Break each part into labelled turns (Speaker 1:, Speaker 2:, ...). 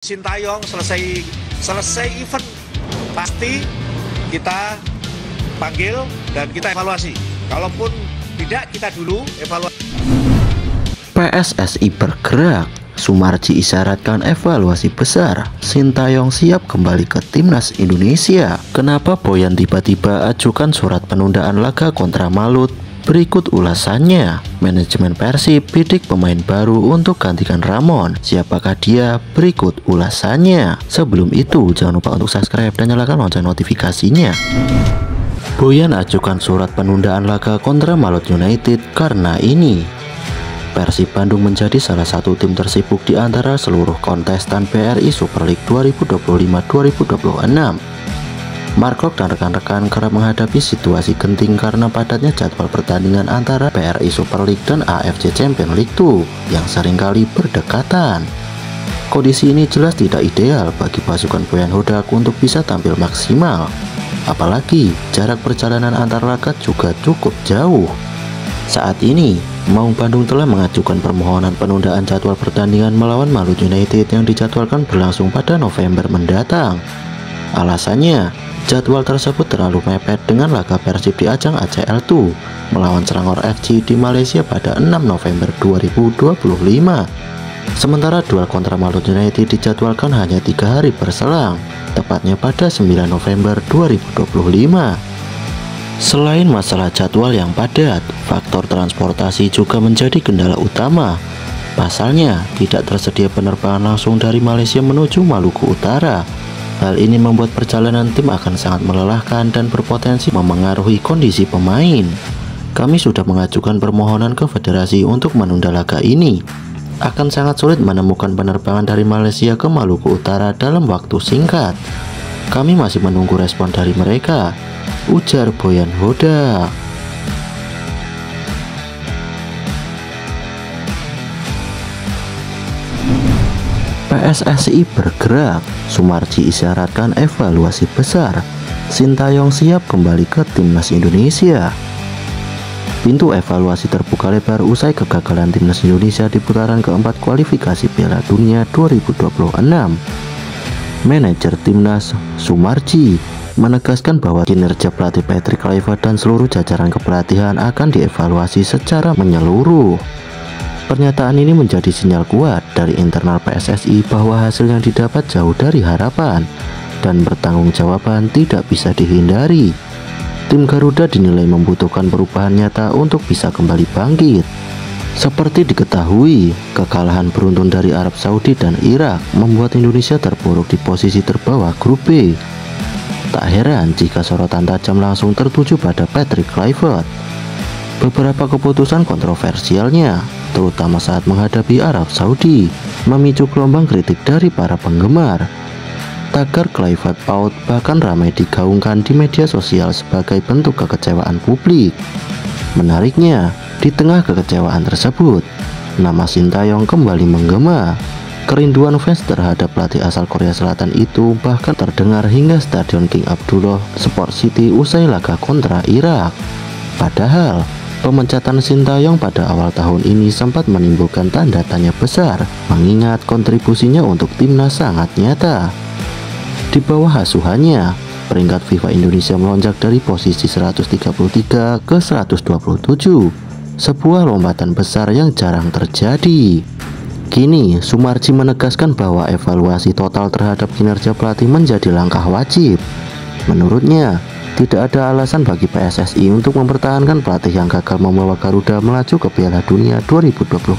Speaker 1: Sintayong selesai event pasti kita panggil dan kita evaluasi. Kalaupun tidak, kita dulu evaluasi.
Speaker 2: PSSI bergerak. Sumarji isyaratkan evaluasi besar. Sintayong siap kembali ke timnas Indonesia. Kenapa Boyan tiba-tiba ajukan surat penundaan laga kontra Malut? Berikut ulasannya. Manajemen Persib bidik pemain baru untuk gantikan Ramon. Siapakah dia? Berikut ulasannya. Sebelum itu, jangan lupa untuk subscribe dan nyalakan lonceng notifikasinya. Boyan ajukan surat penundaan laga kontra Malut United karena ini. Persib Bandung menjadi salah satu tim tersibuk di antara seluruh kontestan BRI Super League 2025-2026. Mark Klok dan rekan-rekan kerap menghadapi situasi genting karena padatnya jadwal pertandingan antara BRI Super League dan AFC Champions League 2 yang seringkali berdekatan. Kondisi ini jelas tidak ideal bagi pasukan Boyan Hodak untuk bisa tampil maksimal. Apalagi jarak perjalanan antar laga juga cukup jauh. Saat ini, Maung Bandung telah mengajukan permohonan penundaan jadwal pertandingan melawan Malut United yang dijadwalkan berlangsung pada November mendatang. Alasannya, jadwal tersebut terlalu mepet dengan laga Persib di ajang ACL2 melawan Selangor FC di Malaysia pada 6 November 2025. Sementara duel kontra Malut United dijadwalkan hanya 3 hari berselang, tepatnya pada 9 November 2025. Selain masalah jadwal yang padat, faktor transportasi juga menjadi kendala utama. Pasalnya, tidak tersedia penerbangan langsung dari Malaysia menuju Maluku Utara. Hal ini membuat perjalanan tim akan sangat melelahkan dan berpotensi memengaruhi kondisi pemain. Kami sudah mengajukan permohonan ke federasi untuk menunda laga ini. Akan sangat sulit menemukan penerbangan dari Malaysia ke Maluku Utara dalam waktu singkat. Kami masih menunggu respon dari mereka, ujar Boyan Hodak. PSSI bergerak. Sumarji isyaratkan evaluasi besar. Sintayong siap kembali ke timnas Indonesia. Pintu evaluasi terbuka lebar usai kegagalan timnas Indonesia di putaran keempat kualifikasi Piala Dunia 2026. Manajer timnas Sumarji menegaskan bahwa kinerja pelatih Patrick Kluivert dan seluruh jajaran kepelatihan akan dievaluasi secara menyeluruh. Pernyataan ini menjadi sinyal kuat dari internal PSSI bahwa hasil yang didapat jauh dari harapan dan pertanggungjawaban tidak bisa dihindari. Tim Garuda dinilai membutuhkan perubahan nyata untuk bisa kembali bangkit. Seperti diketahui, kekalahan beruntun dari Arab Saudi dan Irak membuat Indonesia terpuruk di posisi terbawah grup B. Tak heran jika sorotan tajam langsung tertuju pada Patrick Kluivert. Beberapa keputusan kontroversialnya, terutama saat menghadapi Arab Saudi, memicu gelombang kritik dari para penggemar. Tagar Kluivert out bahkan ramai digaungkan di media sosial sebagai bentuk kekecewaan publik. Menariknya, di tengah kekecewaan tersebut, nama Sintayong kembali menggema. Kerinduan fans terhadap pelatih asal Korea Selatan itu bahkan terdengar hingga Stadion King Abdullah Sport City usai laga kontra Irak. Padahal, pemecatan Sintayong pada awal tahun ini sempat menimbulkan tanda tanya besar, mengingat kontribusinya untuk timnas sangat nyata. Di bawah asuhannya, peringkat FIFA Indonesia melonjak dari posisi 133 ke 127, sebuah lompatan besar yang jarang terjadi. Kini, Sumarji menegaskan bahwa evaluasi total terhadap kinerja pelatih menjadi langkah wajib. Menurutnya, tidak ada alasan bagi PSSI untuk mempertahankan pelatih yang gagal membawa Garuda melaju ke Piala Dunia 2026.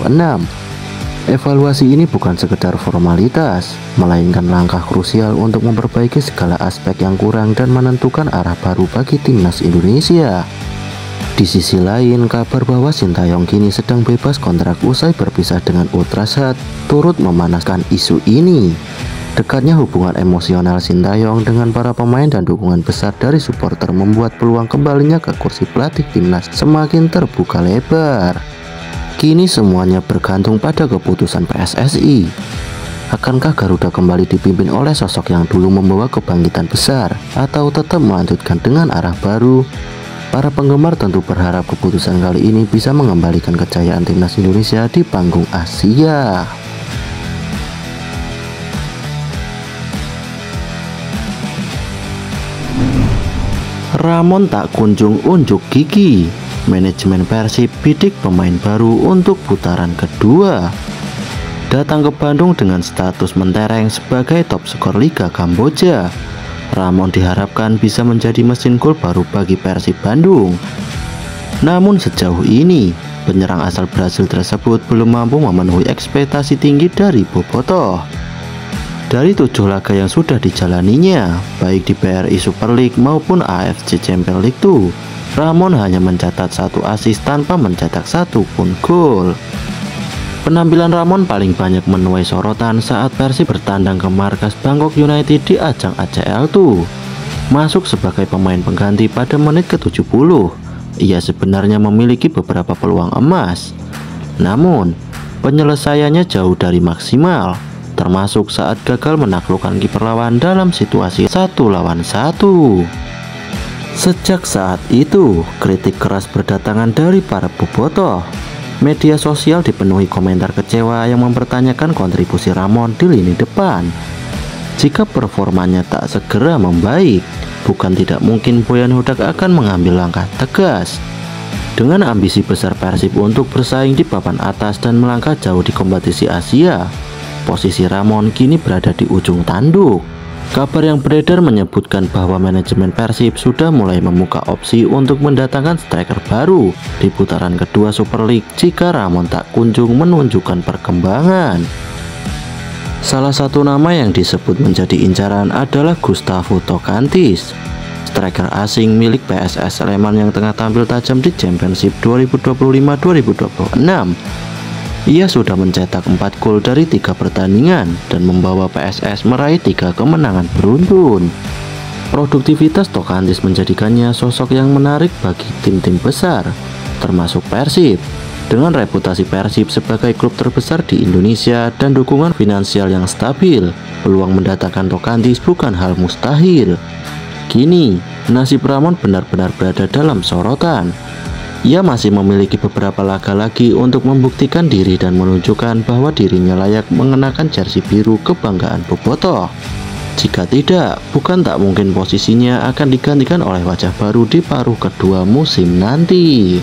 Speaker 2: Evaluasi ini bukan sekedar formalitas, melainkan langkah krusial untuk memperbaiki segala aspek yang kurang dan menentukan arah baru bagi timnas Indonesia. Di sisi lain, kabar bahwa Sintayong kini sedang bebas kontrak usai berpisah dengan Ultrasat turut memanaskan isu ini. Dekatnya hubungan emosional Sintayong dengan para pemain dan dukungan besar dari supporter membuat peluang kembalinya ke kursi pelatih timnas semakin terbuka lebar. Kini semuanya bergantung pada keputusan PSSI. Akankah Garuda kembali dipimpin oleh sosok yang dulu membawa kebangkitan besar atau tetap melanjutkan dengan arah baru? Para penggemar tentu berharap keputusan kali ini bisa mengembalikan kejayaan timnas Indonesia di panggung Asia. Ramon tak kunjung unjuk gigi. Manajemen Persib bidik pemain baru untuk putaran kedua. Datang ke Bandung dengan status mentereng sebagai top skor Liga Kamboja, Ramon diharapkan bisa menjadi mesin gol baru bagi Persib Bandung. Namun sejauh ini, penyerang asal Brasil tersebut belum mampu memenuhi ekspektasi tinggi dari Bobotoh. Dari 7 laga yang sudah dijalaninya, baik di BRI Super League maupun AFC Champions League 2, Ramon hanya mencatat 1 assist tanpa mencetak 1 pun gol. Penampilan Ramon paling banyak menuai sorotan saat Persib bertandang ke markas Bangkok United di ajang ACL 2. Masuk sebagai pemain pengganti pada menit ke-70, ia sebenarnya memiliki beberapa peluang emas. Namun, penyelesaiannya jauh dari maksimal, termasuk saat gagal menaklukkan kiper lawan dalam situasi 1 lawan 1. Sejak saat itu, kritik keras berdatangan dari para bobotoh. Media sosial dipenuhi komentar kecewa yang mempertanyakan kontribusi Ramon di lini depan. Jika performanya tak segera membaik, bukan tidak mungkin Boyan Hodak akan mengambil langkah tegas. Dengan ambisi besar Persib untuk bersaing di papan atas dan melangkah jauh di kompetisi Asia, posisi Ramon kini berada di ujung tanduk. Kabar yang beredar menyebutkan bahwa manajemen Persib sudah mulai membuka opsi untuk mendatangkan striker baru di putaran kedua Super League jika Ramon tak kunjung menunjukkan perkembangan. Salah satu nama yang disebut menjadi incaran adalah Gustavo Tocantins, striker asing milik PSS Sleman yang tengah tampil tajam di Championship 2025-2026. Ia sudah mencetak 4 gol dari 3 pertandingan dan membawa PSS meraih 3 kemenangan beruntun. Produktivitas Tocantins menjadikannya sosok yang menarik bagi tim-tim besar, termasuk Persib. Dengan reputasi Persib sebagai klub terbesar di Indonesia dan dukungan finansial yang stabil, peluang mendatangkan Tocantins bukan hal mustahil. Kini, nasib Ramon benar-benar berada dalam sorotan. Ia masih memiliki beberapa laga lagi untuk membuktikan diri dan menunjukkan bahwa dirinya layak mengenakan jersey biru kebanggaan bobotoh. Jika tidak, bukan tak mungkin posisinya akan digantikan oleh wajah baru di paruh kedua musim nanti.